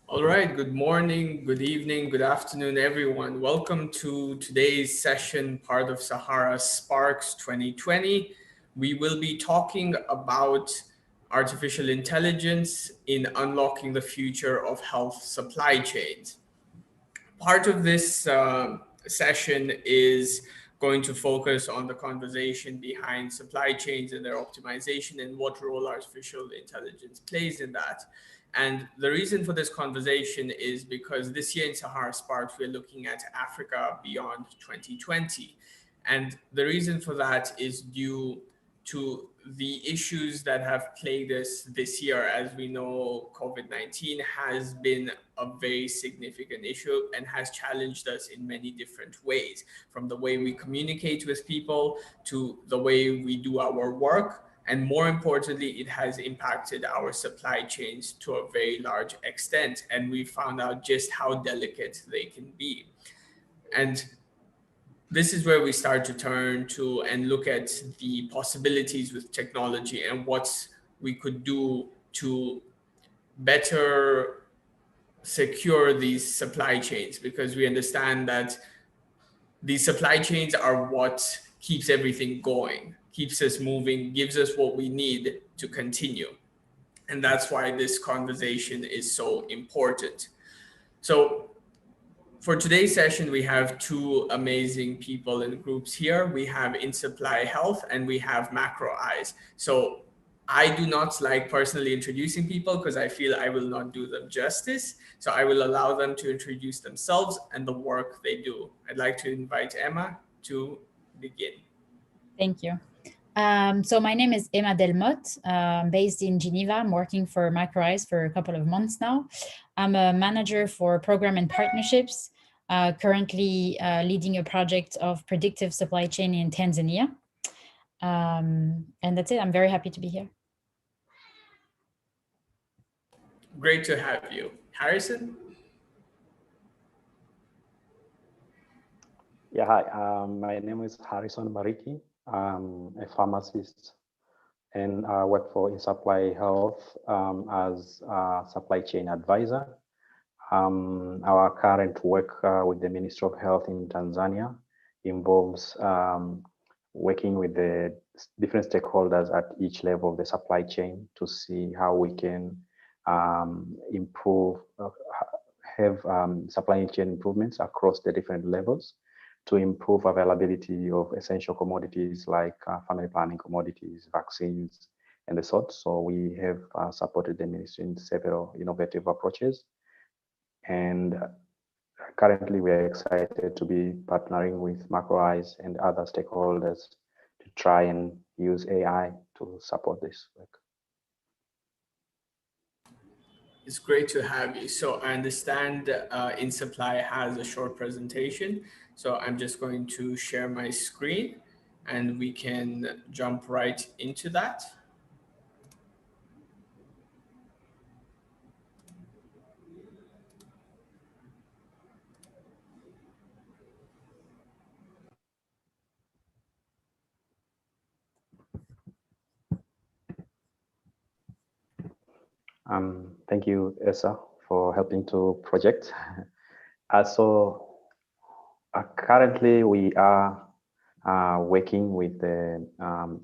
All right, good morning, good evening, good afternoon, everyone. Welcome to today's session, part of Sahara Sparks 2020. We will be talking about artificial intelligence in unlocking the future of health supply chains. Part of this session is going to focus on the conversation behind supply chains and their optimization and what role artificial intelligence plays in that. And the reason for this conversation is because this year in Sahara Sparks, we're looking at Africa beyond 2020. And the reason for that is due to the issues that have plagued us this year. As we know, COVID-19 has been a very significant issue and has challenged us in many different ways, from the way we communicate with people to the way we do our work. And more importantly, it has impacted our supply chains to a very large extent. And we found out just how delicate they can be. And this is where we start to turn to and look at the possibilities with technology and what we could do to better secure these supply chains, because we understand that these supply chains are what keeps everything going, keeps us moving, gives us what we need to continue. And that's why this conversation is so important. So for today's session, we have two amazing people and groups here. We have InSupply Health and we have Macro Eyes. So I do not like personally introducing people because I feel I will not do them justice. So I will allow them to introduce themselves and the work they do. I'd like to invite Emma to begin. Thank you. So my name is Emma Delmotte, based in Geneva. I'm working for Macro Eyes for a couple of months now. I'm a manager for program and partnerships, currently leading a project of predictive supply chain in Tanzania. And that's it. I'm very happy to be here. Great to have you. Harrison? Yeah, hi. My name is Harrison Bariki. I'm a pharmacist and I work for InSupply Health as a supply chain advisor. Our current work with the Ministry of Health in Tanzania involves working with the different stakeholders at each level of the supply chain to see how we can improve, have supply chain improvements across the different levels to improve availability of essential commodities like family planning commodities, vaccines, and the sort. So we have supported the ministry in several innovative approaches. And currently we are excited to be partnering with Macro Eyes and other stakeholders to try and use AI to support this work. It's great to have you. So I understand InSupply has a short presentation. So I'm just going to share my screen and we can jump right into that. Thank you, Esa, for helping to project. Currently we are working with the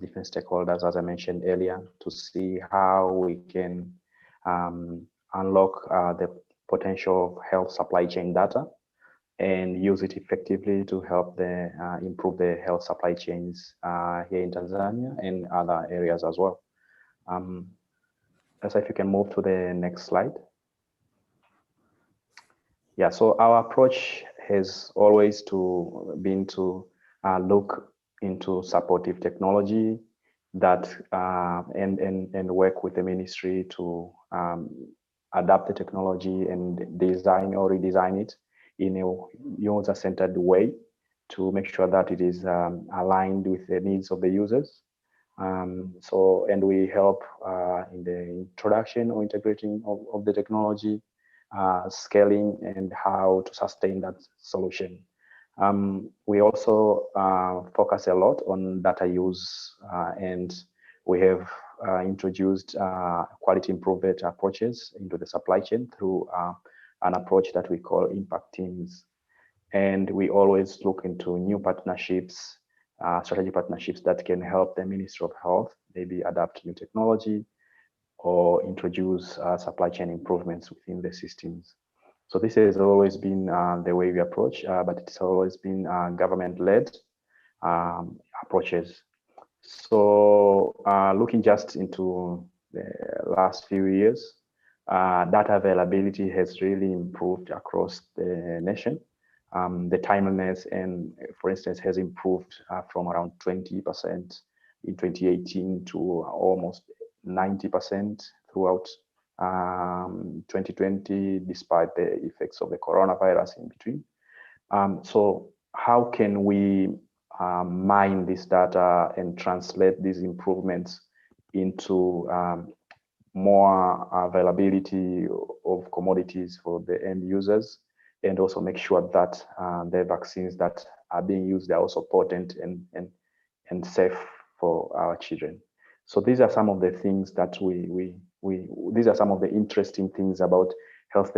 different stakeholders, as I mentioned earlier, to see how we can unlock the potential of health supply chain data and use it effectively to help improve the health supply chains here in Tanzania and other areas as well. If you can move to the next slide. Yeah, so our approach has always been to look into supportive technology that and work with the ministry to adapt the technology and design or redesign it in a user-centered way to make sure that it is aligned with the needs of the users. And we help in the introduction or integrating of the technology, scaling, and how to sustain that solution. We also focus a lot on data use, and we have introduced quality improvement approaches into the supply chain through an approach that we call impact teams. And we always look into new partnerships, strategic partnerships that can help the Ministry of Health maybe adapt new technology or introduce supply chain improvements within the systems. So this has always been the way we approach, but it's always been government-led approaches. So looking just into the last few years, data availability has really improved across the nation. The timeliness and, for instance, has improved from around 20% in 2018 to almost 90% throughout 2020, despite the effects of the coronavirus in between. So how can we mine this data and translate these improvements into more availability of commodities for the end users, and also make sure that the vaccines that are being used are also potent and safe for our children. So these are some of the things that these are some of the interesting things about health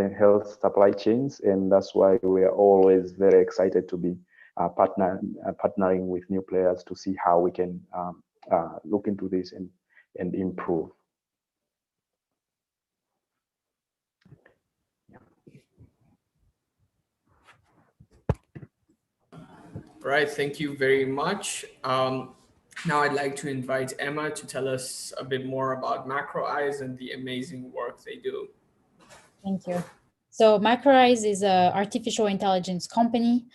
supply chains, and that's why we are always very excited to be partnering with new players to see how we can look into this and improve. Right, thank you very much. Now I'd like to invite Emma to tell us a bit more about MacroEyes and the amazing work they do. Thank you. So MacroEyes is an artificial intelligence company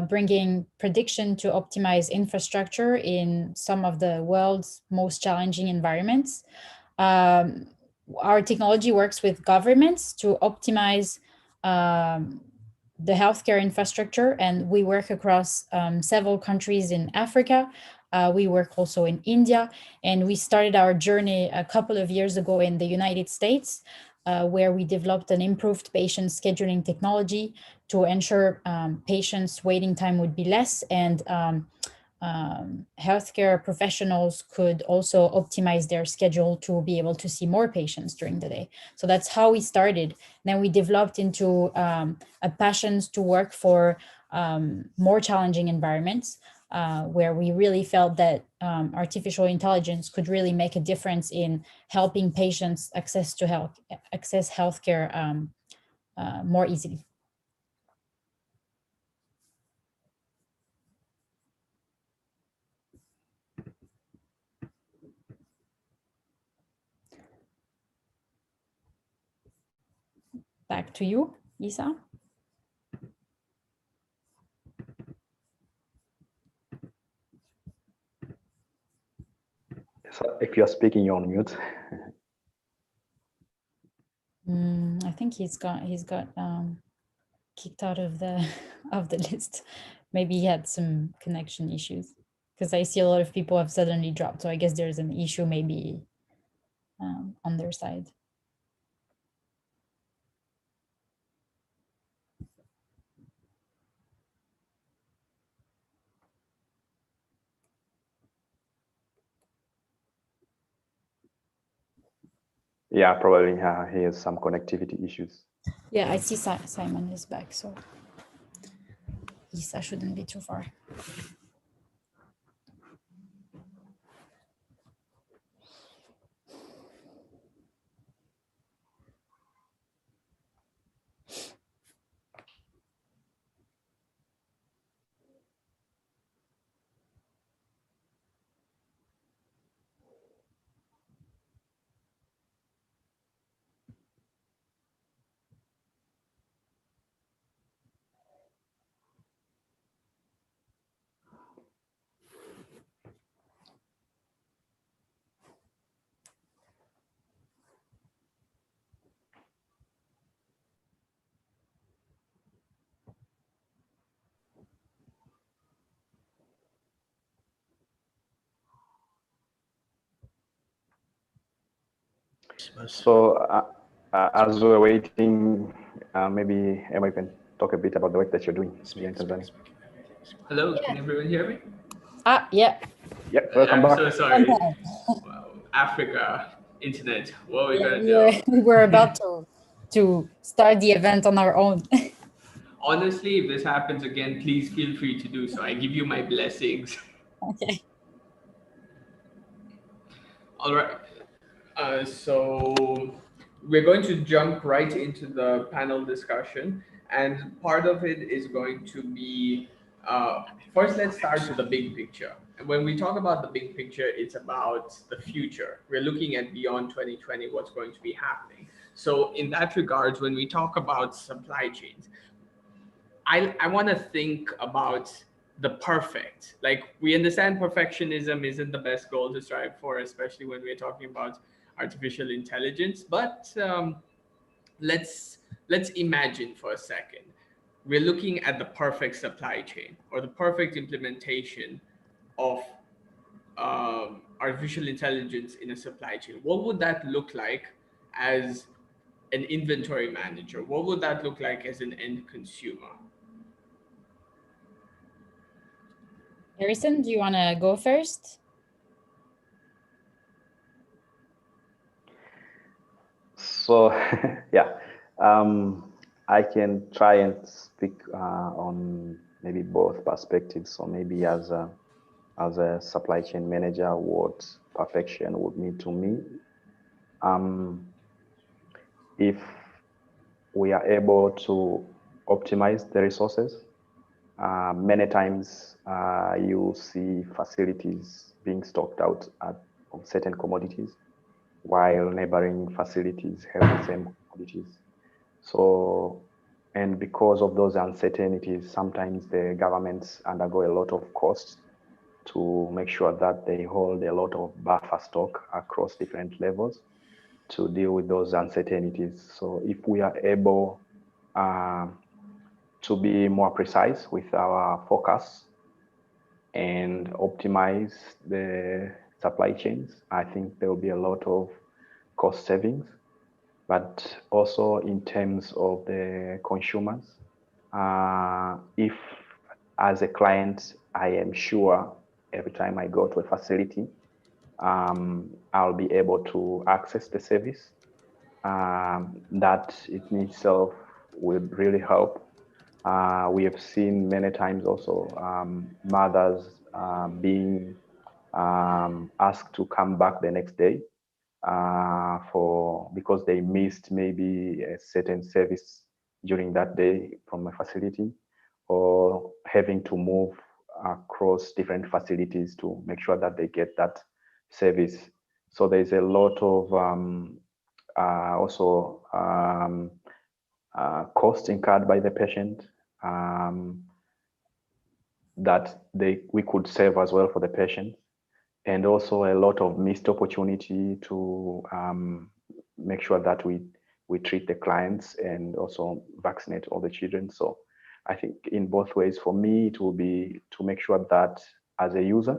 bringing prediction to optimize infrastructure in some of the world's most challenging environments. Our technology works with governments to optimize the healthcare infrastructure, and we work across several countries in Africa. We work also in India, and we started our journey a couple of years ago in the United States, where we developed an improved patient scheduling technology to ensure patients' waiting time would be less, and healthcare professionals could also optimize their schedule to be able to see more patients during the day. So that's how we started. Then we developed into a passion to work for more challenging environments, where we really felt that artificial intelligence could really make a difference in helping patients access healthcare more easily. Back to you, Isa. So if you're speaking, you're on mute. I think he's got kicked out of the list. Maybe he had some connection issues, because I see a lot of people have suddenly dropped. So I guess there's an issue maybe on their side. Yeah, probably he has some connectivity issues. Yeah, I see Simon is back, so Isa shouldn't be too far. So as we're waiting, maybe Emma, you can talk a bit about the work that you're doing here in Tanzania. Hello, can everyone hear me? Yeah. Yeah, welcome back. I'm so sorry. Wow. Africa, internet, what are we gonna do? We were about to start the event on our own. Honestly, if this happens again, please feel free to do so. I give you my blessings. Okay. All right. So we're going to jump right into the panel discussion, and part of it is going to be first. Let's start with the big picture. And when we talk about the big picture, it's about the future. We're looking at beyond 2020, what's going to be happening. So in that regards, when we talk about supply chains, I want to think about the perfect. Like, we understand perfectionism isn't the best goal to strive for, especially when we're talking about artificial intelligence. But let's imagine for a second. We're looking at the perfect supply chain or the perfect implementation of artificial intelligence in a supply chain. What would that look like as an inventory manager? What would that look like as an end consumer? Harrison, do you want to go first? So yeah, I can try and speak on maybe both perspectives. So maybe as a supply chain manager, what perfection would mean to me. If we are able to optimize the resources, many times you see facilities being stocked out of certain commodities, while neighboring facilities have the same commodities. So, and because of those uncertainties, sometimes the governments undergo a lot of costs to make sure that they hold a lot of buffer stock across different levels to deal with those uncertainties. So if we are able to be more precise with our forecasts and optimize the supply chains, I think there will be a lot of cost savings. But also in terms of the consumers, if as a client, I am sure every time I go to a facility, I'll be able to access the service, that in itself would really help. We have seen many times also mothers being asked to come back the next day because they missed maybe a certain service during that day from a facility, or having to move across different facilities to make sure that they get that service. So there's a lot of also cost incurred by the patient that we could save as well for the patient, and also a lot of missed opportunity to make sure that we treat the clients and also vaccinate all the children. So I think in both ways, for me, it will be to make sure that as a user,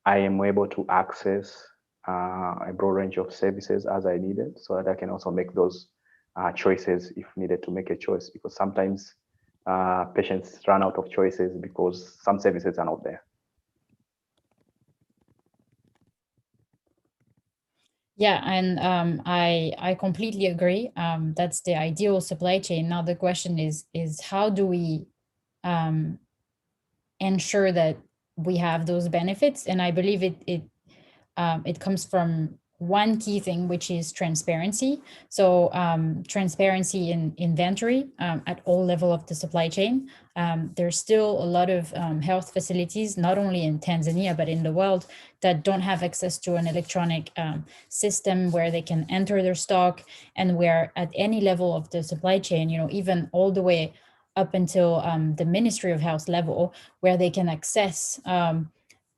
I am able to access a broad range of services as I needed, so that I can also make those choices if needed to make a choice, because sometimes patients run out of choices because some services are not there. Yeah, and I completely agree. That's the ideal supply chain. Now the question is how do we um, ensure that we have those benefits? And I believe it comes from one key thing, which is transparency. So transparency in inventory at all level of the supply chain. There's still a lot of health facilities, not only in Tanzania, but in the world, that don't have access to an electronic system where they can enter their stock, and where at any level of the supply chain, even all the way up until the Ministry of Health level, where they can access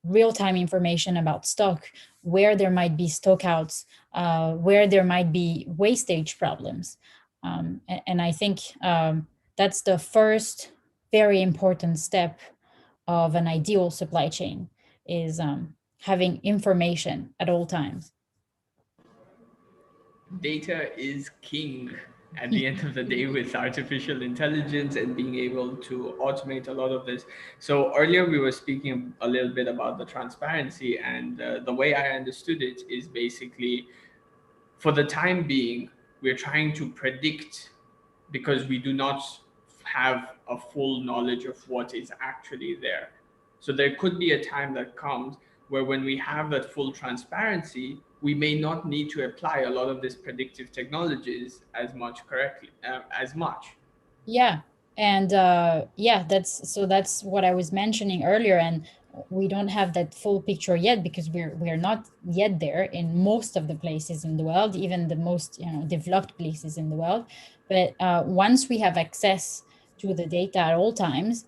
real-time information about stock, where there might be stockouts, where there might be wastage problems. And I think that's the first very important step of an ideal supply chain, is having information at all times. Data is king at the end of the day with artificial intelligence and being able to automate a lot of this. So earlier we were speaking a little bit about the transparency, and the way I understood it is basically, for the time being, we're trying to predict because we do not have a full knowledge of what is actually there. So there could be a time that comes where, when we have that full transparency, we may not need to apply a lot of these predictive technologies as much correctly, as much. Yeah, and yeah, that's what I was mentioning earlier, and we don't have that full picture yet because we're not yet there in most of the places in the world, even the most developed places in the world. But once we have access to the data at all times,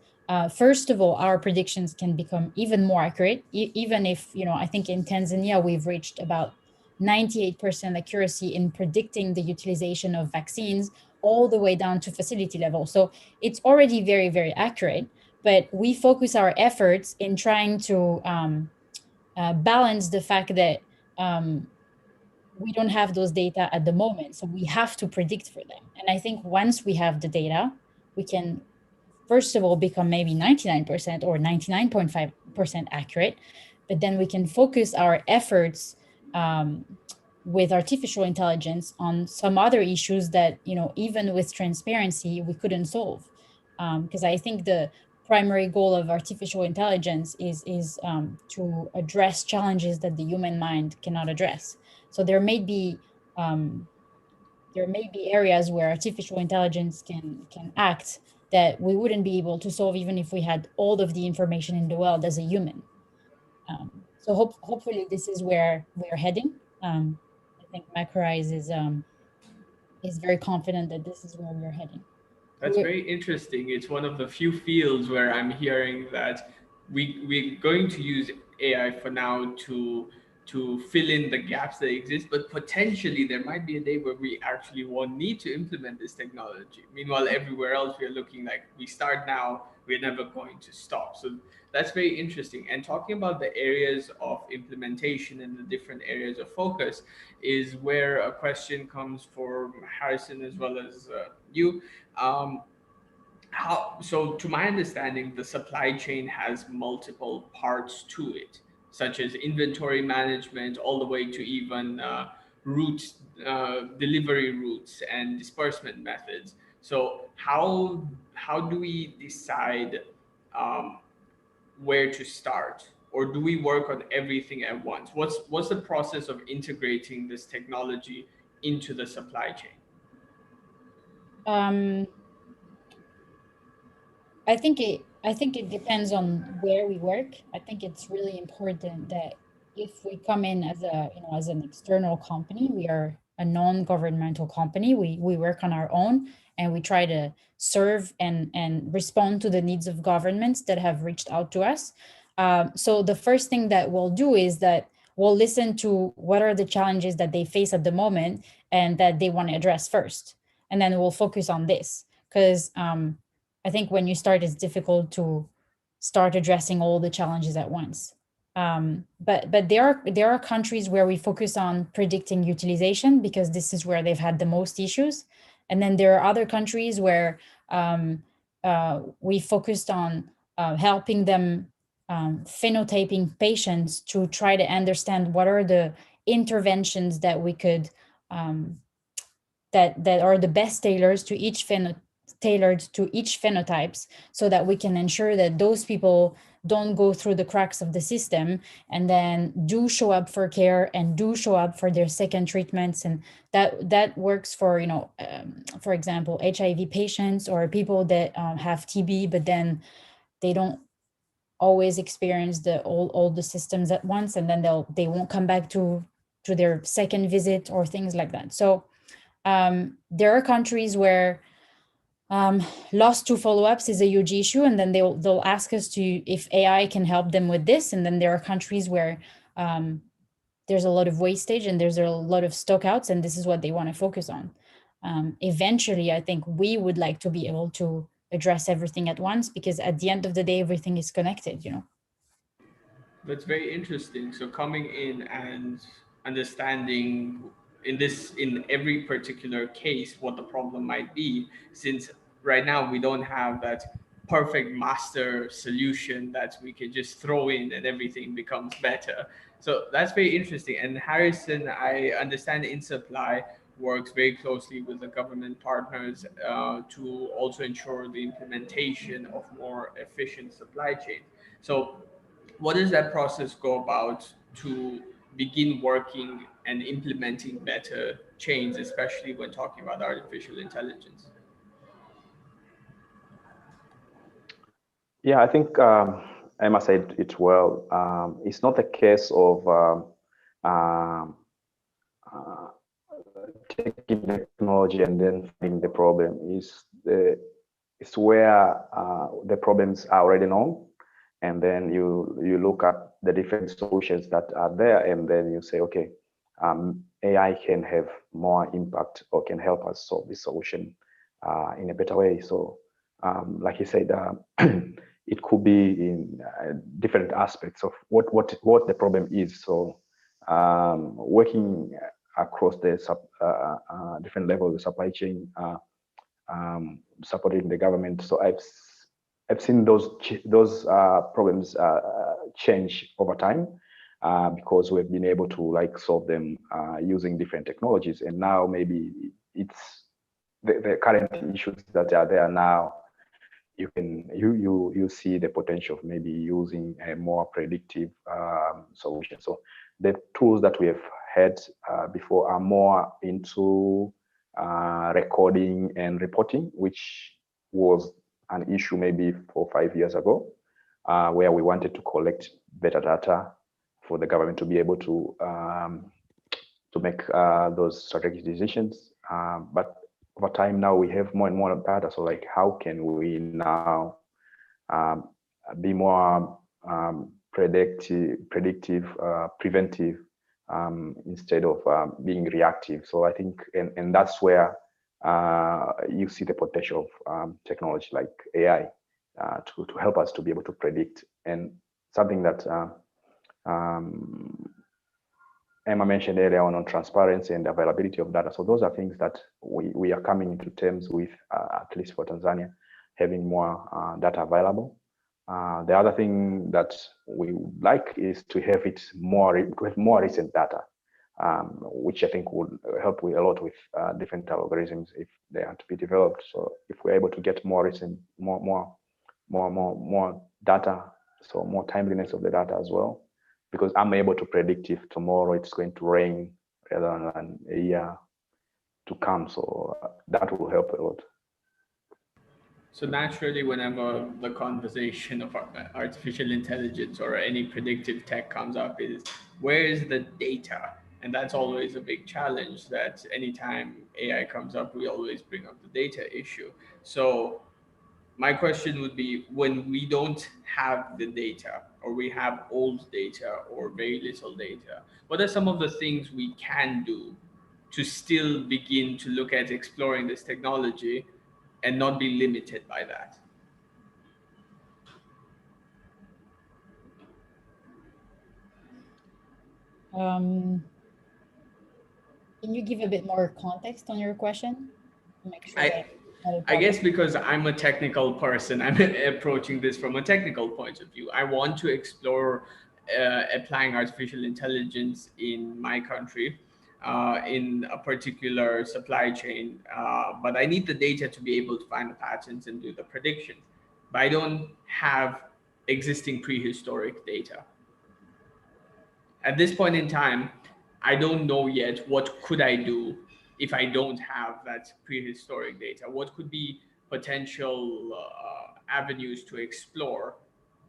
first of all, our predictions can become even more accurate. Even if I think in Tanzania we've reached about 98% accuracy in predicting the utilization of vaccines all the way down to facility level. So it's already very, very accurate, but we focus our efforts in trying to balance the fact that we don't have those data at the moment. So we have to predict for them. And I think once we have the data, we can, first of all, become maybe 99% or 99.5% accurate, but then we can focus our efforts with artificial intelligence on some other issues that even with transparency we couldn't solve, because I think the primary goal of artificial intelligence is to address challenges that the human mind cannot address. So um, there may be areas where artificial intelligence can act that we wouldn't be able to solve even if we had all of the information in the world as a human. So hopefully this is where we're heading. I think Macrise is very confident that this is where we're heading. That's very interesting. It's one of the few fields where I'm hearing that we're going to use AI for now to fill in the gaps that exist, but potentially there might be a day where we actually won't need to implement this technology. Meanwhile, everywhere else we're looking like we start now, we're never going to stop. So that's very interesting. And talking about the areas of implementation and the different areas of focus is where a question comes for Harrison as well as you. um, so to my understanding, the supply chain has multiple parts to it, such as inventory management, all the way to even route delivery routes and disbursement methods. So how do we decide um, where to start, or do we work on everything at once? What's the process of integrating this technology into the supply chain? um, I think it depends on where we work. I think it's really important that if we come in as as an external company, we are a non-governmental company. We work on our own, and we try to serve and respond to the needs of governments that have reached out to us. So the first thing that we'll do is that we'll listen to what are the challenges that they face at the moment and that they want to address first, and then we'll focus on this because I think when you start, it's difficult to start addressing all the challenges at once. But there are countries where we focus on predicting utilization because this is where they've had the most issues, and then there are other countries where we focused on helping them phenotyping patients to try to understand what are the interventions that we could that are the best tailored to each phenotypes, so that we can ensure that those people don't go through the cracks of the system, and then do show up for care and do show up for their second treatments. And that works for, for example, HIV patients, or people that have TB, but then they don't always experience all the systems at once, and then they won't come back to their second visit or things like that. So there are countries where lost to follow-ups is a huge issue, and then they'll ask us if AI can help them with this. And then there are countries where there's a lot of wastage and there's a lot of stockouts, and this is what they want to focus on. Eventually, I think we would like to be able to address everything at once, because at the end of the day, everything is connected, That's very interesting. So coming in and understanding in every particular case what the problem might be, since right now we don't have that perfect master solution that we can just throw in and everything becomes better. So that's very interesting. And Harrison, I understand InSupply works very closely with the government partners to also ensure the implementation of more efficient supply chain. So what does that process go about to begin working and implementing better chains, especially when talking about artificial intelligence? Yeah, I think Emma said it well. It's not a case of taking technology and then finding the problem. It's where the problems are already known, and then you look at the different solutions that are there, and then you say, okay, AI can have more impact or can help us solve this solution in a better way. So like you said, it could be in different aspects of what the problem is. So working across the different levels of the supply chain, supporting the government. So I've seen those problems change over time because we've been able to solve them using different technologies. And now maybe it's the current issues that are there now. You see the potential of maybe using a more predictive solution. So the tools that we have had before are more into recording and reporting, which was an issue maybe 4 or 5 years ago, where we wanted to collect better data for the government to be able to make those strategic decisions. But over time now we have more and more data. So how can we now be more predictive, preventive, instead of being reactive? So I think, and that's where you see the potential of technology like AI to help us to be able to predict. And something that Emma mentioned earlier on transparency and availability of data. So those are things that we are coming into terms with, at least for Tanzania, having more data available. The other thing that we would like is to have more recent data, which I think would help a lot with different algorithms if they are to be developed. So if we're able to get more recent, more data, so more timeliness of the data as well, because I'm able to predict if tomorrow it's going to rain rather than a year to come. So that will help a lot. So naturally, whenever the conversation of artificial intelligence or any predictive tech comes up, is where is the data? And that's always a big challenge, that anytime AI comes up, we always bring up the data issue. So my question would be, when we don't have the data, or we have old data or very little data, what are some of the things we can do to still begin to look at exploring this technology and not be limited by that? Can you give a bit more context on your question? Make sure I guess because I'm a technical person, I'm approaching this from a technical point of view. I want to explore applying artificial intelligence in my country in a particular supply chain, but I need the data to be able to find the patterns and do the predictions. But I don't have existing prehistoric data. At this point in time, I don't know yet what could I do if I don't have that prehistoric data. What could be potential avenues to explore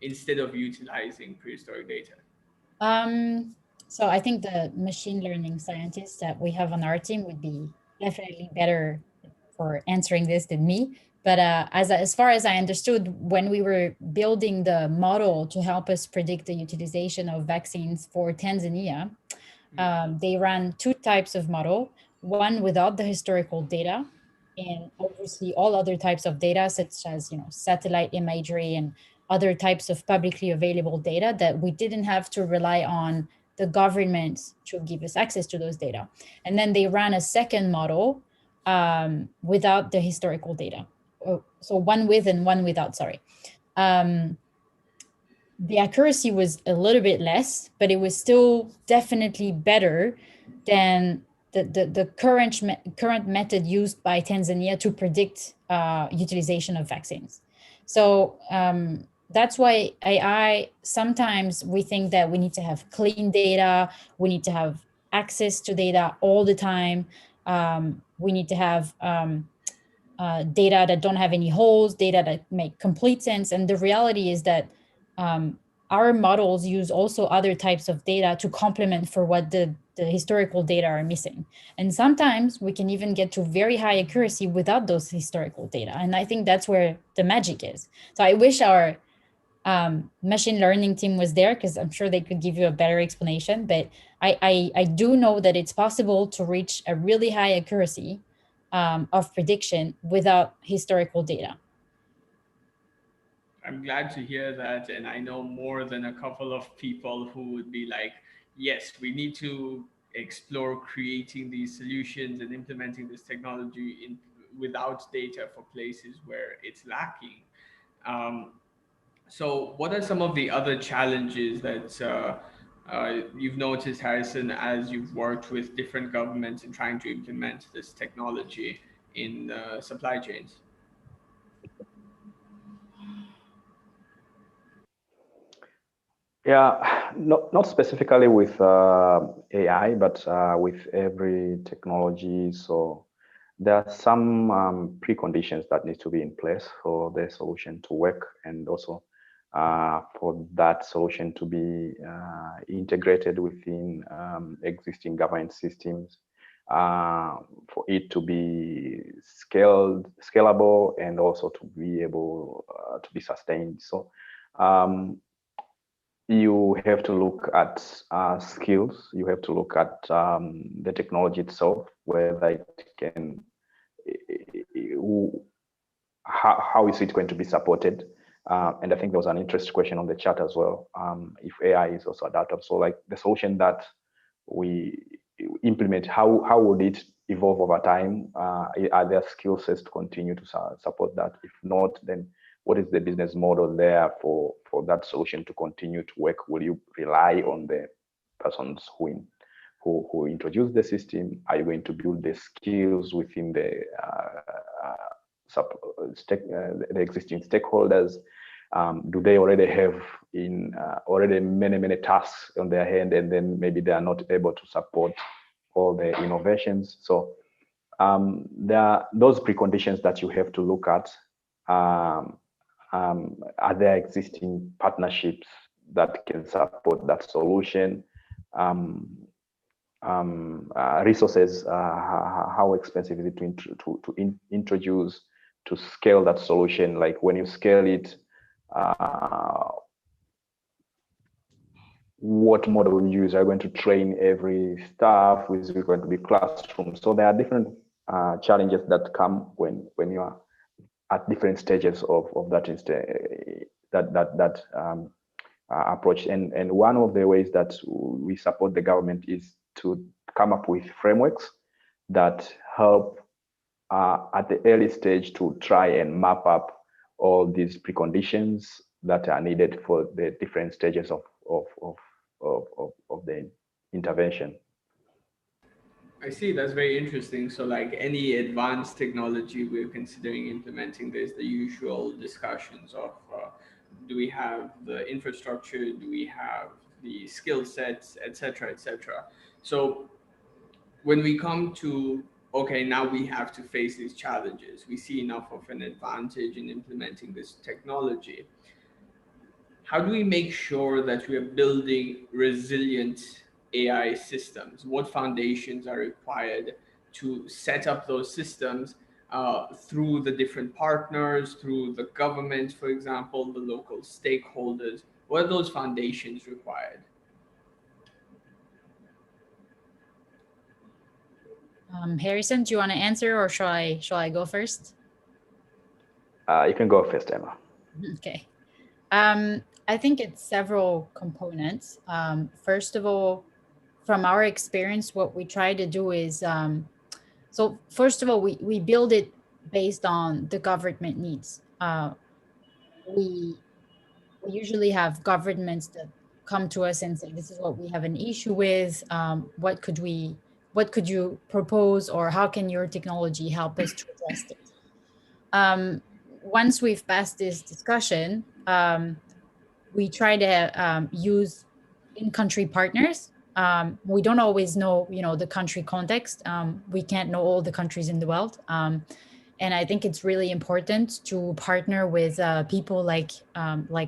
instead of utilizing prehistoric data? So I think the machine learning scientists that we have on our team would be definitely better for answering this than me. But as far as I understood, when we were building the model to help us predict the utilization of vaccines for Tanzania, they ran two types of model, one without the historical data, and obviously all other types of data, such as satellite imagery and other types of publicly available data that we didn't have to rely on the government to give us access to those data. And then they ran a second model without the historical data. So one with and one without, sorry. The accuracy was a little bit less, but it was still definitely better than the current method used by Tanzania to predict utilization of vaccines. So that's why AI, sometimes we think that we need to have clean data, we need to have access to data all the time, we need to have data that don't have any holes, data that make complete sense. And the reality is that our models use also other types of data to complement for what the historical data are missing. And sometimes we can even get to very high accuracy without those historical data. And I think that's where the magic is. So I wish our machine learning team was there, because I'm sure they could give you a better explanation. But I do know that it's possible to reach a really high accuracy of prediction without historical data. I'm glad to hear that. And I know more than a couple of people who would be like, yes, we need to explore creating these solutions and implementing this technology without data for places where it's lacking. So what are some of the other challenges that you've noticed, Harrison, as you've worked with different governments in trying to implement this technology in supply chains? Yeah, not specifically with AI, but with every technology. So there are some preconditions that need to be in place for the solution to work, and also for that solution to be integrated within existing government systems, for it to be scalable, and also to be able to be sustained. So you have to look at skills. You have to look at the technology itself, whether it can, how is it going to be supported? And I think there was an interesting question on the chat as well. If AI is also adaptable, so like the solution that we implement, how would it evolve over time? Are there skill sets to continue to support that? If not, then what is the business model there for that solution to continue to work? Will you rely on the persons who introduce the system? Are you going to build the skills within the existing stakeholders? Do they already have already many tasks on their hand, and then maybe they are not able to support all the innovations? So there are those preconditions that you have to look at. Are there existing partnerships that can support that solution? Resources, how expensive is it to introduce, to scale that solution? Like when you scale it, what model will you use? Are you going to train every staff? Is it going to be classroom? So there are different challenges that come when you are at different stages of that approach. And one of the ways that we support the government is to come up with frameworks that help at the early stage to try and map up all these preconditions that are needed for the different stages of the intervention. I see, that's very interesting. So like any advanced technology we're considering implementing, there's the usual discussions of do we have the infrastructure, do we have the skill sets, etc., etc. So when we come to, okay, now we have to face these challenges, we see enough of an advantage in implementing this technology. How do we make sure that we are building resilient AI systems? What foundations are required to set up those systems through the different partners, through the government, for example, the local stakeholders? What are those foundations required? Harrison, do you want to answer, or shall I go first? You can go first, Emma. Okay. I think it's several components. First of all, from our experience, what we try to do is, so first of all, we build it based on the government needs. We usually have governments that come to us and say, this is what we have an issue with. What could you propose, or how can your technology help us to address it? Once we've passed this discussion, we try to use in-country partners. We don't always know, the country context. We can't know all the countries in the world. And I think it's really important to partner with people like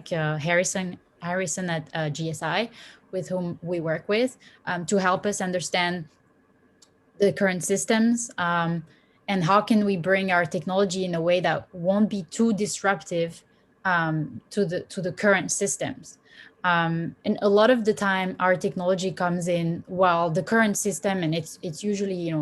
Harrison at GSI, with whom we work with, to help us understand the current systems, and how can we bring our technology in a way that won't be too disruptive to the current systems. And a lot of the time, our technology comes in while the current system, and it's usually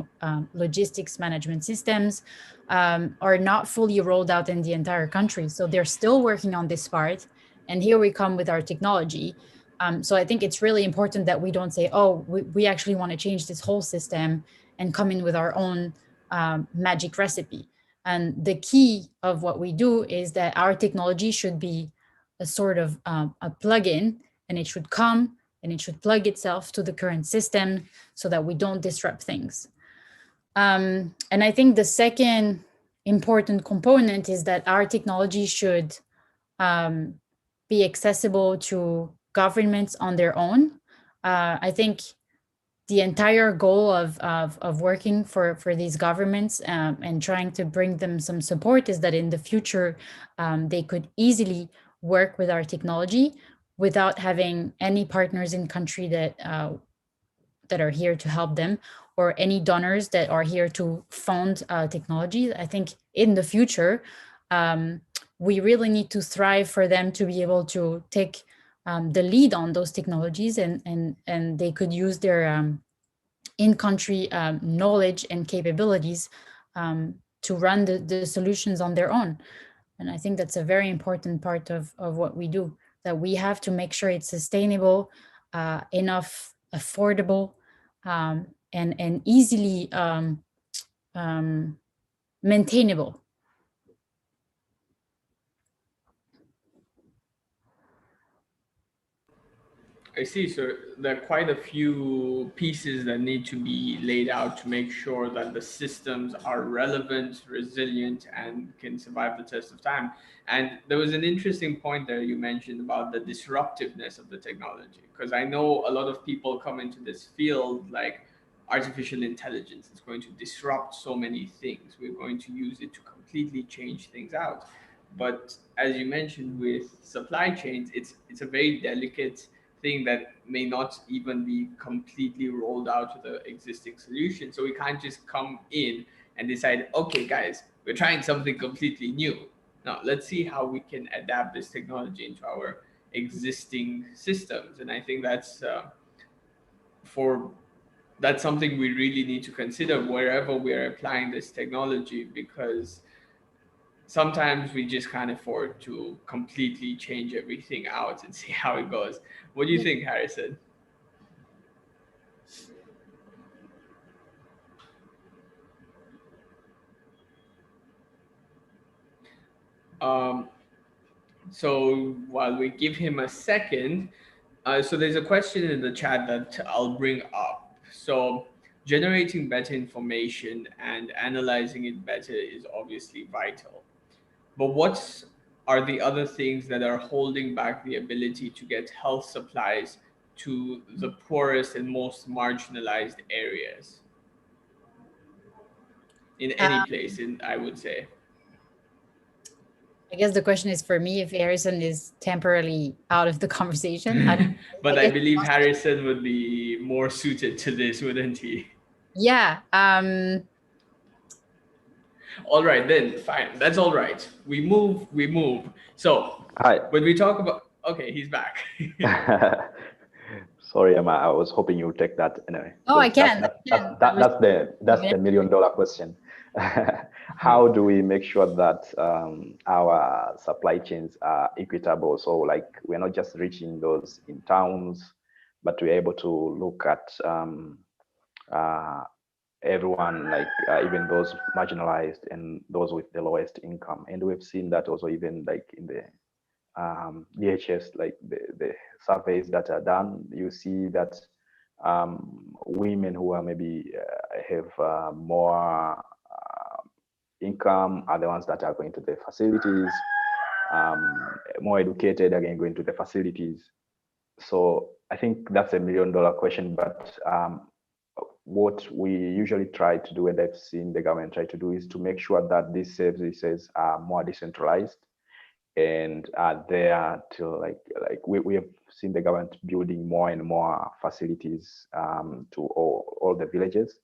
logistics management systems, are not fully rolled out in the entire country. So they're still working on this part, and here we come with our technology. So I think it's really important that we don't say, oh, we actually want to change this whole system and come in with our own magic recipe. And the key of what we do is that our technology should be a sort of a plug-in, and it should come and it should plug itself to the current system so that we don't disrupt things. And I think the second important component is that our technology should be accessible to governments on their own. I think the entire goal of working for these governments and trying to bring them some support is that in the future, they could easily work with our technology without having any partners in country that are here to help them, or any donors that are here to fund technology. I think in the future, we really need to strive for them to be able to take the lead on those technologies, and they could use their in-country knowledge and capabilities to run the solutions on their own. And I think that's a very important part of what we do, that we have to make sure it's sustainable, enough, affordable, and easily maintainable. I see. So there are quite a few pieces that need to be laid out to make sure that the systems are relevant, resilient, and can survive the test of time. And there was an interesting point there you mentioned about the disruptiveness of the technology, because I know a lot of people come into this field like artificial intelligence is going to disrupt so many things. We're going to use it to completely change things out. But as you mentioned with supply chains, it's a very delicate thing that may not even be completely rolled out to the existing solution. So we can't just come in and decide, okay, guys, we're trying something completely new. Now, let's see how we can adapt this technology into our existing systems. And I think that's that's something we really need to consider wherever we are applying this technology, because sometimes we just can't afford to completely change everything out and see how it goes. What do you think, Harrison? So while we give him a second, So there's a question in the chat that I'll bring up. So generating better information and analyzing it better is obviously vital. But what are the other things that are holding back the ability to get health supplies to the poorest and most marginalized areas in any place, in I would say? I guess the question is for me if Harrison is temporarily out of the conversation. I don't know. But I guess- believe Harrison would be more suited to this, wouldn't he? Yeah. All right, then fine. That's all right. We move. So Hi. when we talk about, okay, he's back. Sorry, Emma. I was hoping you would take that anyway. Oh, I can. That's the million-dollar question. How do we make sure that our supply chains are equitable? So, like, we're not just reaching those in towns, but we're able to look at everyone, like even those marginalized and those with the lowest income. And we've seen that also even like in the DHS, like the surveys that are done, you see that women who are maybe have more income are the ones that are going to the facilities, more educated again going to the facilities. So I think that's $1 million question, but what we usually try to do, and I've seen the government try to do, is to make sure that these services are more decentralized and are there to like we have seen the government building more and more facilities to all the villages,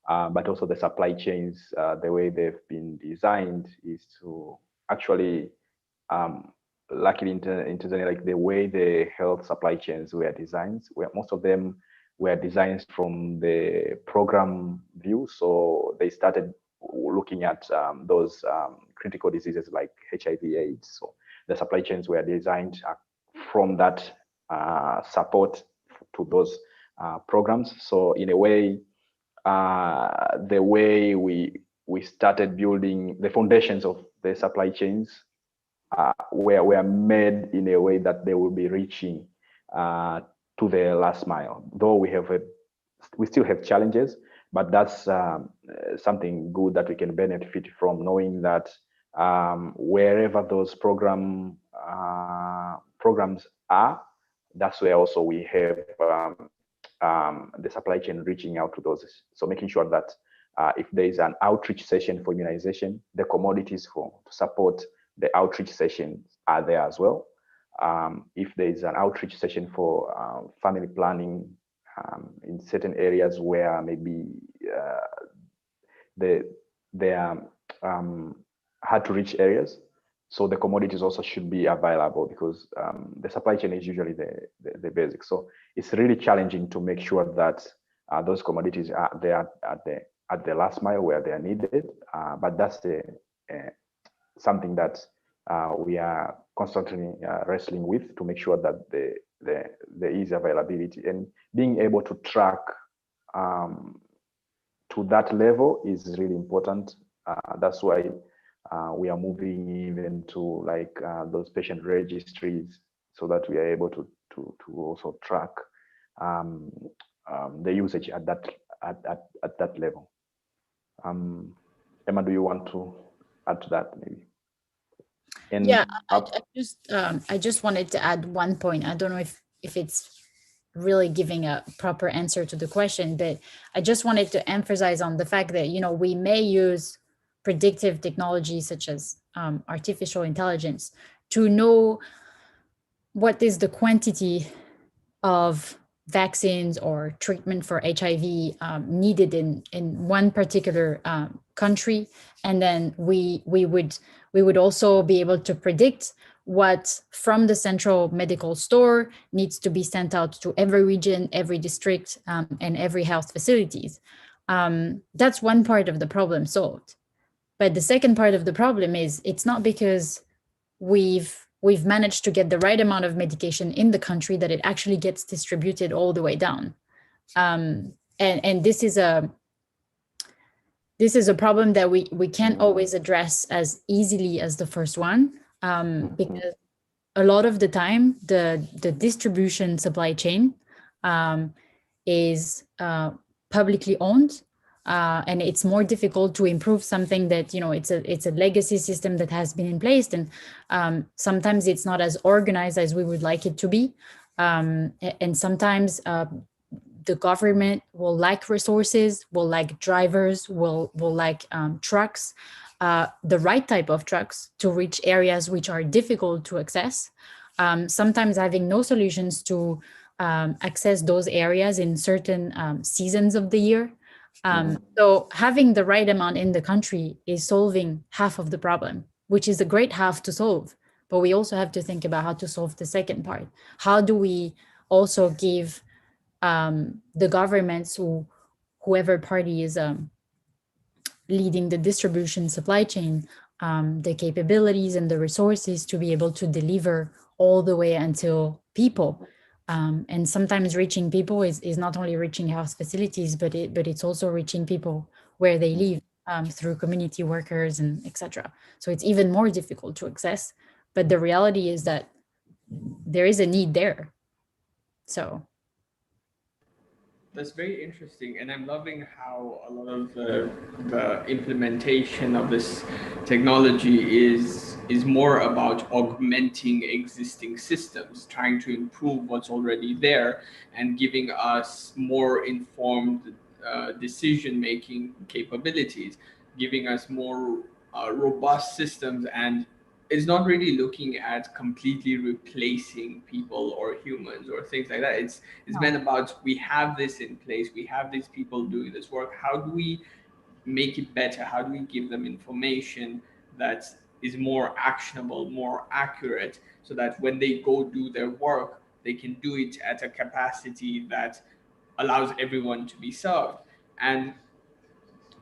but also the supply chains, the way they've been designed is to actually luckily in Tanzania, like the way the health supply chains were designed, where most of them were designed from the program view. So they started looking at those critical diseases like HIV/AIDS. So the supply chains were designed from that support to those programs. So in a way, the way we started building the foundations of the supply chains were made in a way that they will be reaching to the last mile. Though we still have challenges, but that's something good that we can benefit from, knowing that wherever those programs are, that's where also we have the supply chain reaching out to those. So making sure that if there is an outreach session for immunization, the commodities to support the outreach sessions are there as well. If there is an outreach session for family planning in certain areas where maybe they are hard to reach areas, so the commodities also should be available, because the supply chain is usually the basic. So it's really challenging to make sure that those commodities are there at the last mile where they are needed. But that's something that we are constantly wrestling with, to make sure that there is availability, and being able to track to that level is really important. That's why we are moving even to like those patient registries, so that we are able to also track the usage at that level. Emma, do you want to add to that maybe? And yeah, I just wanted to add one point. I don't know if it's really giving a proper answer to the question, but I just wanted to emphasize on the fact that, you know, we may use predictive technology such as artificial intelligence to know what is the quantity of vaccines or treatment for HIV needed in one particular country, and then we would also be able to predict what from the central medical store needs to be sent out to every region, every district, and every health facilities. That's one part of the problem solved. But the second part of the problem is it's not because we've managed to get the right amount of medication in the country that it actually gets distributed all the way down. And this is a problem that we can't always address as easily as the first one, because a lot of the time, the distribution supply chain is publicly owned, and it's more difficult to improve something that, you know, it's a legacy system that has been in place, and sometimes it's not as organized as we would like it to be, and sometimes the government will lack resources, will lack drivers, will lack trucks, the right type of trucks to reach areas which are difficult to access. Sometimes having no solutions to access those areas in certain seasons of the year. So having the right amount in the country is solving half of the problem, which is a great half to solve. But we also have to think about how to solve the second part. How do we also give the governments, whoever party is leading the distribution supply chain, the capabilities and the resources to be able to deliver all the way until people. And sometimes reaching people is not only reaching health facilities, but it's also reaching people where they live, through community workers and etc. So it's even more difficult to access. But the reality is that there is a need there. So that's very interesting, and I'm loving how a lot of the implementation of this technology is more about augmenting existing systems, trying to improve what's already there, and giving us more informed decision-making capabilities, giving us more robust systems, and it's not really looking at completely replacing people or humans or things like that. It's been about, we have this in place, we have these people doing this work. How do we make it better? How do we give them information that is more actionable, more accurate, so that when they go do their work, they can do it at a capacity that allows everyone to be served? And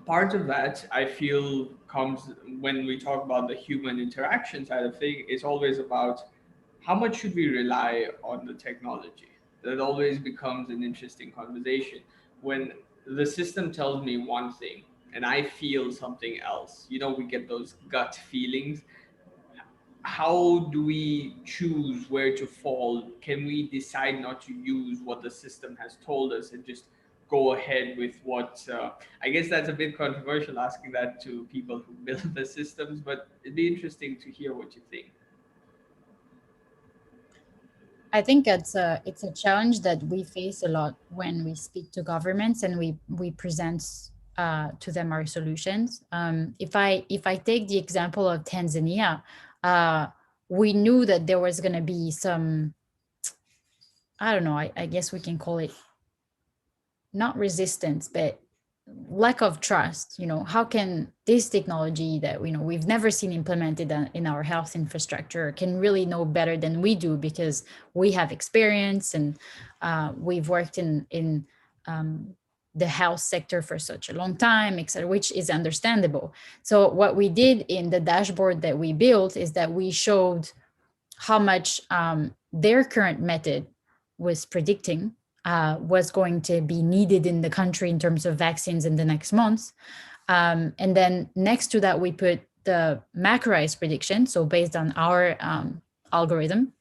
part of that, I feel, comes when we talk about the human interaction side of things. It's always about how much should we rely on the technology. That always becomes an interesting conversation when the system tells me one thing and I feel something else. You know, we get those gut feelings. How do we choose where to fall? Can we decide not to use what the system has told us and just go ahead with what, I guess that's a bit controversial asking that to people who build the systems, but it'd be interesting to hear what you think. I think it's a challenge that we face a lot when we speak to governments and we present to them our solutions. If I take the example of Tanzania, we knew that there was going to be some, I don't know, I guess we can call it not resistance, but lack of trust. You know, how can this technology that, you know, we've never seen implemented in our health infrastructure can really know better than we do, because we have experience and we've worked in the health sector for such a long time, etc., which is understandable. So what we did in the dashboard that we built is that we showed how much their current method was predicting was going to be needed in the country in terms of vaccines in the next months. And then next to that, we put the macroized prediction, so based on our algorithm.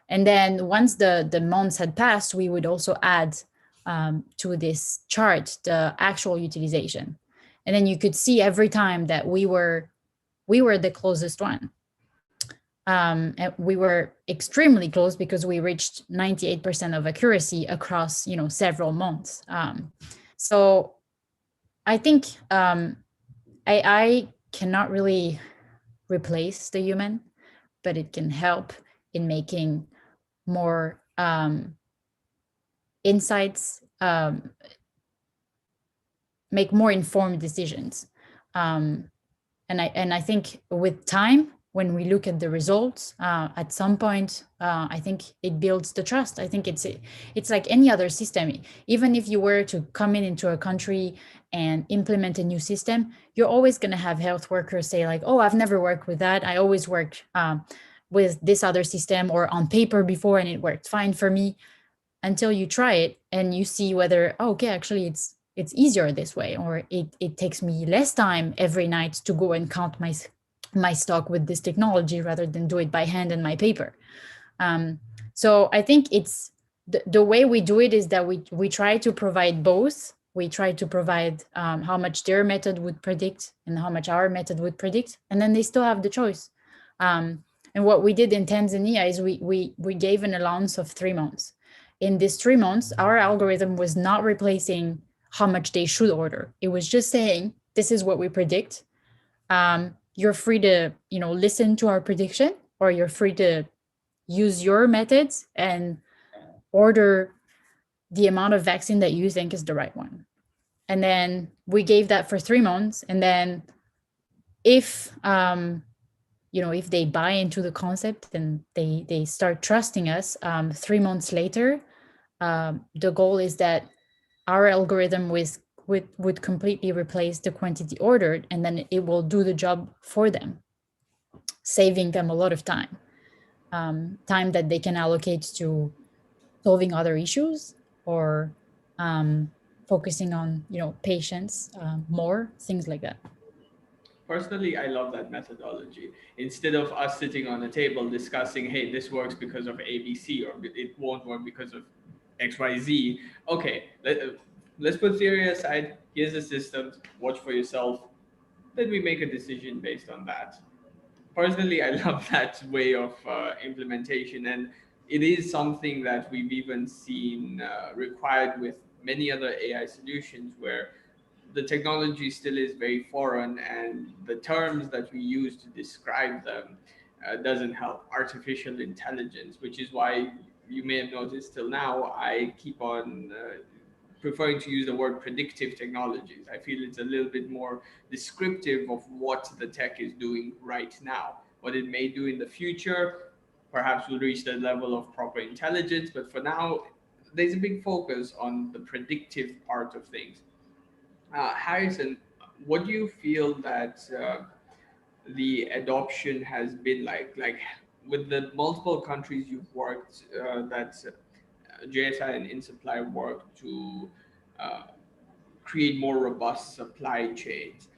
And then once the months had passed, we would also add to this chart the actual utilization. And then you could see every time that we were the closest one. And we were extremely close because we reached 98% of accuracy across, you know, several months. So I think AI cannot really replace the human, but it can help in making more insights, make more informed decisions. And I think with time, when we look at the results, at some point, I think it builds the trust. I think it's like any other system. Even if you were to come into a country and implement a new system, you're always going to have health workers say like, oh, I've never worked with that. I always worked with this other system or on paper before, and it worked fine for me, until you try it and you see whether, oh, okay, actually it's easier this way, or it takes me less time every night to go and count my stock with this technology rather than do it by hand and my paper. So I think it's the way we do it is that we try to provide both. We try to provide how much their method would predict and how much our method would predict, and then they still have the choice. And what we did in Tanzania is we gave an allowance of 3 months. In these 3 months, our algorithm was not replacing how much they should order. It was just saying, this is what we predict. You're free to, listen to our prediction, or you're free to use your methods and order the amount of vaccine that you think is the right one. And then we gave that for 3 months. And then if if they buy into the concept and they start trusting us, 3 months later, the goal is that our algorithm would completely replace the quantity ordered, and then it will do the job for them, saving them a lot of time that they can allocate to solving other issues, or focusing on patients more, things like that. Personally, I love that methodology. Instead of us sitting on a table discussing, hey, this works because of ABC, or it won't work because of XYZ. Okay, let's put theory aside. Here's the system. Watch for yourself. Then we make a decision based on that. Personally, I love that way of implementation, and it is something that we've even seen required with many other AI solutions, where the technology still is very foreign, and the terms that we use to describe them doesn't help. Artificial intelligence, which is why you may have noticed till now, I keep on preferring to use the word predictive technologies. I feel it's a little bit more descriptive of what the tech is doing right now. What it may do in the future, perhaps we'll reach that level of proper intelligence, but for now, there's a big focus on the predictive part of things. Harrison, what do you feel that the adoption has been like? Like with the multiple countries you've worked, that JSI and InSupply worked to uh, create more robust supply chains.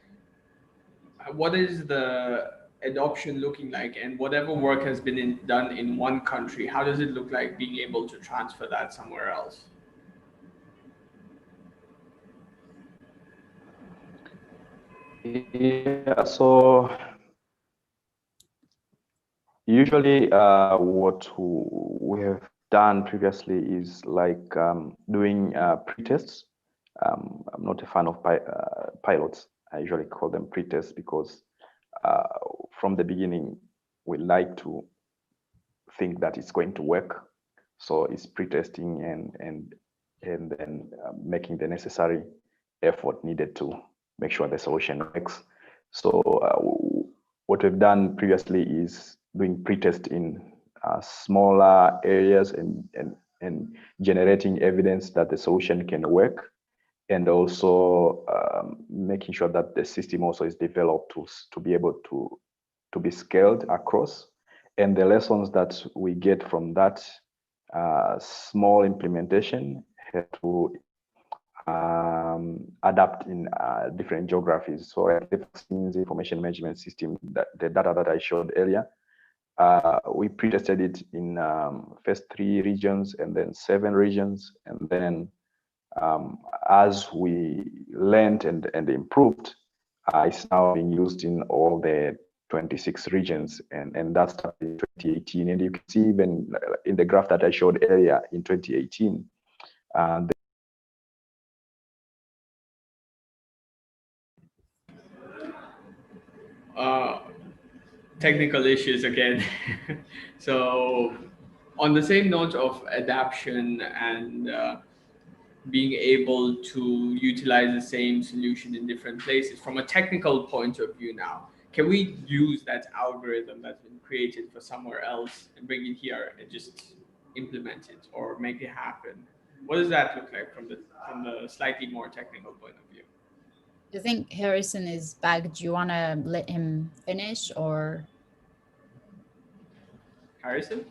What is the adoption looking like, and whatever work has been done in one country, how does it look like being able to transfer that somewhere else? Yeah, so usually what we have done previously is like doing pre-tests. I'm not a fan of pilots. I usually call them pre-tests because from the beginning, we like to think that it's going to work. So it's pre-testing and then making the necessary effort needed to make sure the solution works. So what we've done previously is doing pre-test in smaller areas and generating evidence that the solution can work, and also making sure that the system also is developed to be able to be scaled across. And the lessons that we get from that small implementation have to adapt in different geographies. So like the vaccines information management system, the data that I showed earlier, we pre-tested it in first 3 regions and then 7 regions. And then as we learned and improved, it's now being used in all the 26 regions, and that's in 2018. And you can see even in the graph that I showed earlier in 2018, Technical issues again. So, on the same note of adaptation and being able to utilize the same solution in different places, from a technical point of view now, can we use that algorithm that's been created for somewhere else and bring it here and just implement it or make it happen? What does that look like from the slightly more technical point of view? I think Harrison is back. Do you want to let him finish, or? Harrison?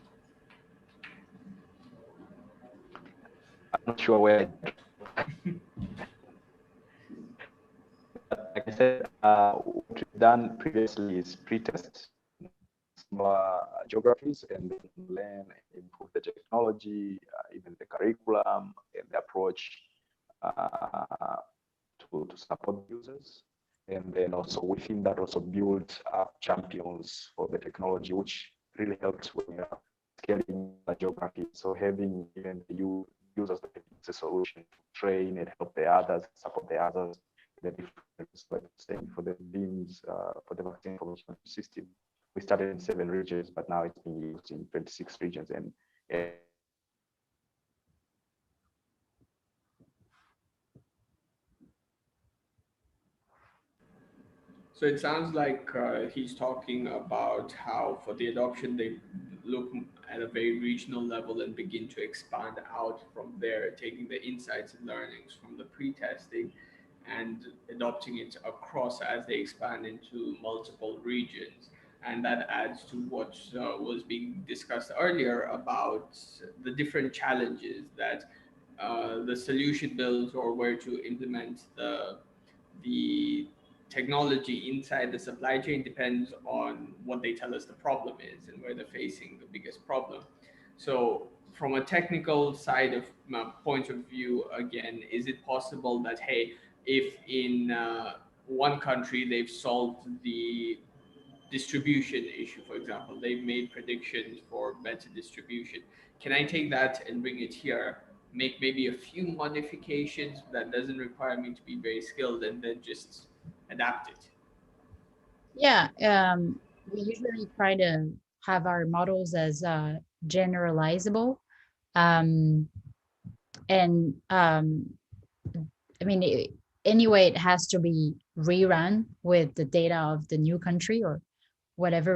I'm not sure where. Like I said, what we've done previously is pre-test smaller geographies and then learn and improve the technology, even the curriculum and the approach to support users. And then also within that also build champions for the technology, which really helps when you're scaling the geography. So having even the users that use the solution to train and help the others, support the others, the different, like saying for the BIMS, for the vaccine information system, we started in 7 regions, but now it's being used in 26 regions. And So it sounds like he's talking about how for the adoption, they look at a very regional level and begin to expand out from there, taking the insights and learnings from the pre-testing and adopting it across as they expand into multiple regions. And that adds to what was being discussed earlier about the different challenges that the solution builds or where to implement the technology inside the supply chain depends on what they tell us the problem is and where they're facing the biggest problem. So from a technical side of point of view, again, is it possible that, hey, if in one country they've solved the distribution issue, for example, they've made predictions for better distribution, can I take that and bring it here, make maybe a few modifications that doesn't require me to be very skilled, and then just adapt it? Yeah, we usually try to have our models as generalizable. Um, and I mean, anyway, it has to be rerun with the data of the new country or whatever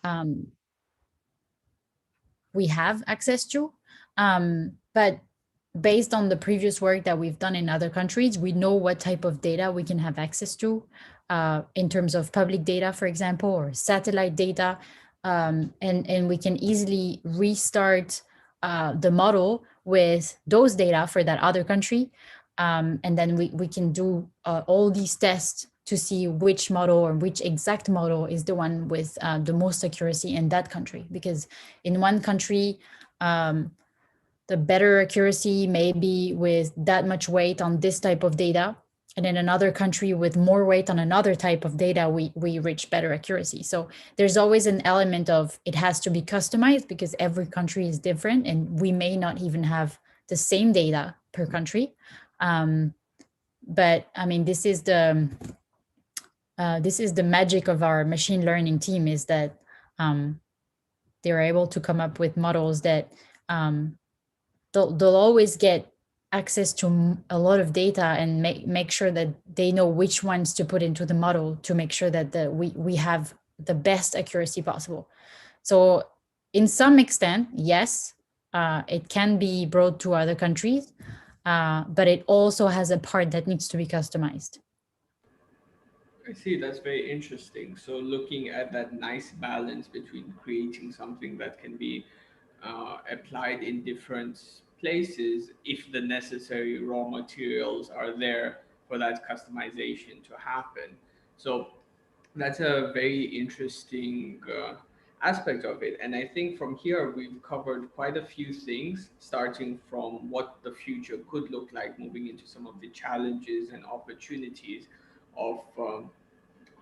um, we have access to. But based on the previous work that we've done in other countries, we know what type of data we can have access to in terms of public data, for example, or satellite data. And we can easily restart the model with those data for that other country. And then we can do all these tests to see which model or which exact model is the one with the most accuracy in that country. Because in one country, the better accuracy may be with that much weight on this type of data. And in another country with more weight on another type of data, we reach better accuracy. So there's always an element of it has to be customized because every country is different and we may not even have the same data per country. But I mean, this is the magic of our machine learning team, is that they're able to come up with models that they'll always get access to a lot of data and make sure that they know which ones to put into the model to make sure that we have the best accuracy possible. So in some extent, yes, it can be brought to other countries, but it also has a part that needs to be customized. I see, that's very interesting. So looking at that nice balance between creating something that can be applied in different places if the necessary raw materials are there for that customization to happen. So that's a very interesting aspect of it. And I think from here, we've covered quite a few things, starting from what the future could look like, moving into some of the challenges and opportunities of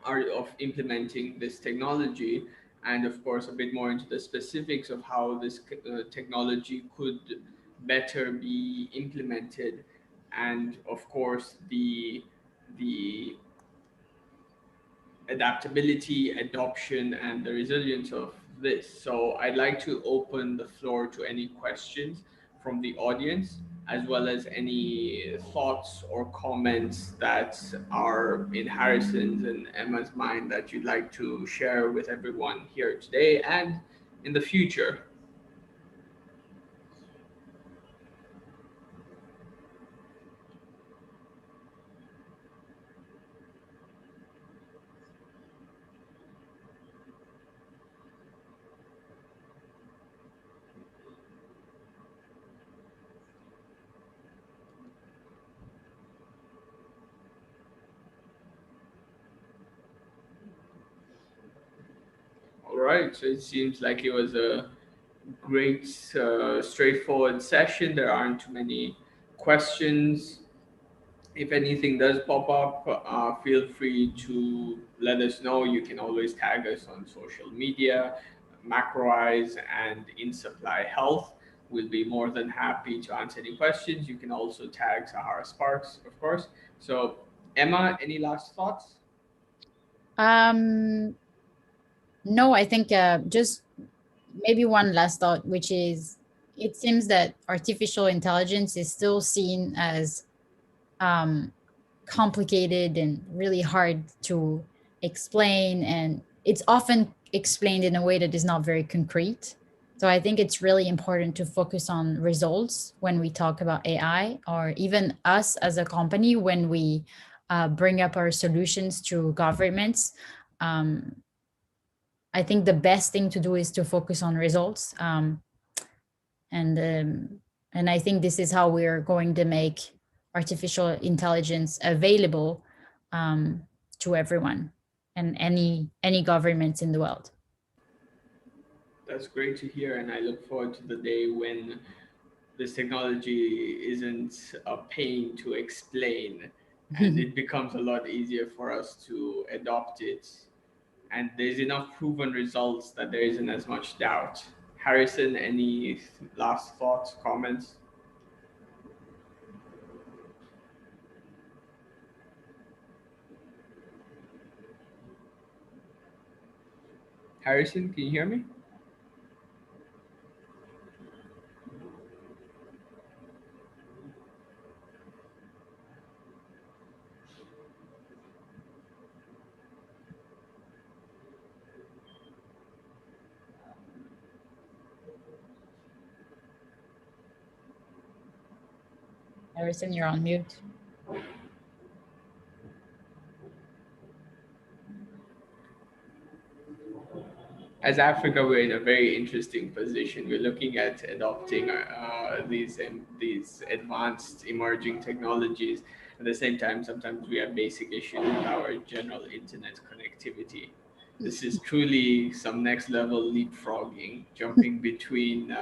of implementing this technology, and of course a bit more into the specifics of how this technology could better be implemented, and of course the adaptability, adoption, and the resilience of this. So I'd like to open the floor to any questions from the audience, as well as any thoughts or comments that are in Harrison's and Emma's mind that you'd like to share with everyone here today and in the future. All right, so it seems like it was a great, straightforward session. There aren't too many questions. If anything does pop up, feel free to let us know. You can always tag us on social media, Macroise and In Supply Health. We'll be more than happy to answer any questions. You can also tag Sahara Sparks, of course. So, Emma, any last thoughts? No, I think just maybe one last thought, which is it seems that artificial intelligence is still seen as complicated and really hard to explain. And it's often explained in a way that is not very concrete. So I think it's really important to focus on results when we talk about AI, or even us as a company when we bring up our solutions to governments. I think the best thing to do is to focus on results. And I think this is how we're going to make artificial intelligence available to everyone and any governments in the world. That's great to hear, and I look forward to the day when this technology isn't a pain to explain and it becomes a lot easier for us to adopt it. And there's enough proven results that there isn't as much doubt. Harrison, any last thoughts, comments? Harrison, can you hear me? Harrison, you're on mute. As Africa, we're in a very interesting position. We're looking at adopting these advanced emerging technologies. At the same time, sometimes we have basic issues with our general internet connectivity. This is truly some next level leapfrogging, jumping between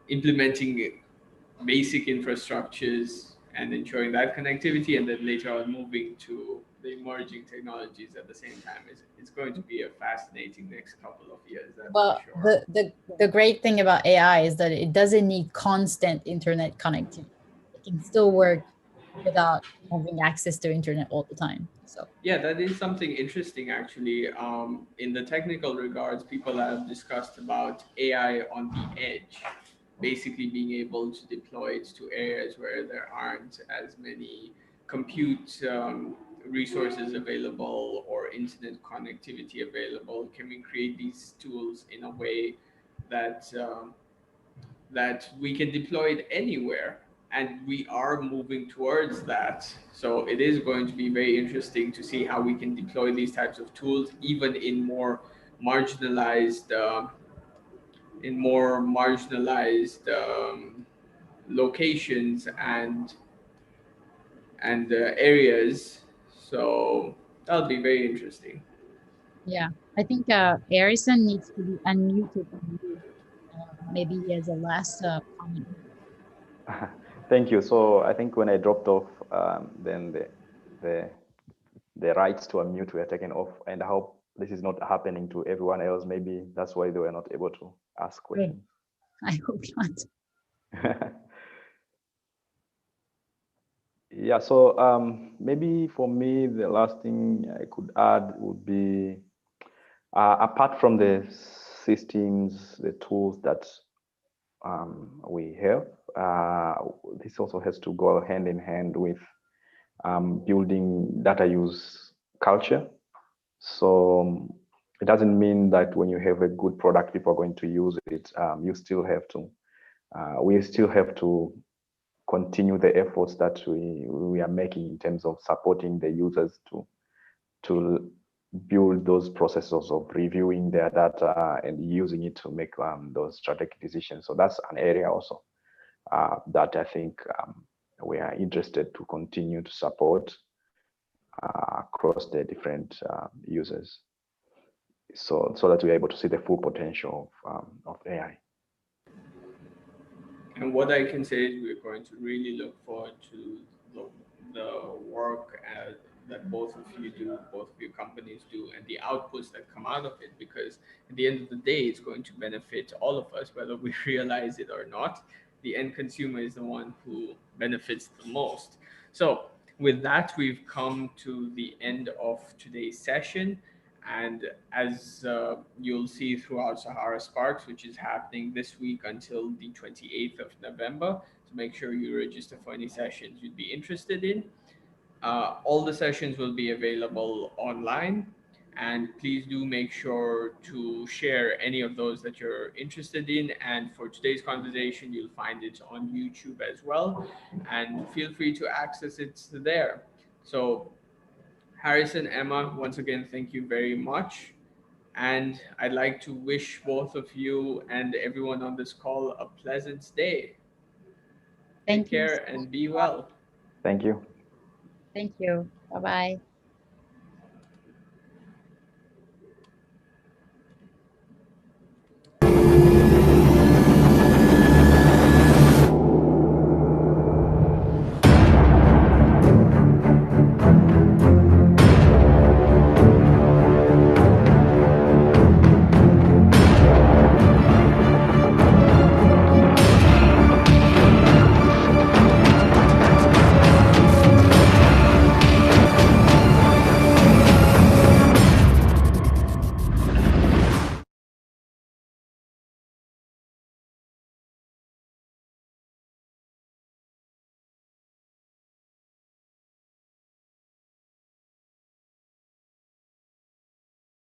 implementing basic infrastructures and ensuring that connectivity, and then later on moving to the emerging technologies at the same time. It's going to be a fascinating next couple of years, that's Well, for sure. the great thing about AI is that it doesn't need constant internet connectivity. It can still work without having access to internet all the time. So Yeah, that is something interesting actually. In the technical regards, people have discussed about AI on the edge, basically being able to deploy it to areas where there aren't as many compute resources available or internet connectivity available. Can we create these tools in a way that that we can deploy it anywhere? And we are moving towards that. So it is going to be very interesting to see how we can deploy these types of tools even in more marginalized locations and areas. So that'll be very interesting. yeah, I think Harrison needs to be unmuted. Maybe as a last comment. Thank you. So I think when I dropped off, then the rights to unmute were taken off, and I hope this is not happening to everyone else. Maybe that's why they were not able to ask questions. I hope not. Yeah, so maybe for me, the last thing I could add would be, apart from the systems, the tools that we have, this also has to go hand in hand with building data use culture. So it doesn't mean that when you have a good product, people are going to use it. You still have to, we still have to continue the efforts that we are making in terms of supporting the users to build those processes of reviewing their data and using it to make those strategic decisions. So that's an area also that I think we are interested to continue to support across the different users. so that we're able to see the full potential of AI. And what I can say is we're going to really look forward to the work that both of you do, both of your companies do, and the outputs that come out of it, because at the end of the day, it's going to benefit all of us, whether we realize it or not. The end consumer is the one who benefits the most. So with that, we've come to the end of today's session. And as you'll see throughout Sahara Sparks, which is happening this week until the 28th of November, so make sure you register for any sessions you'd be interested in. All the sessions will be available online, and please do make sure to share any of those that you're interested in. And for today's conversation, you'll find it on YouTube as well, and feel free to access it there. So Harrison, Emma, once again, thank you very much. And I'd like to wish both of you and everyone on this call a pleasant day. Thank Take you. care and be well. Thank you. Thank you. Bye-bye.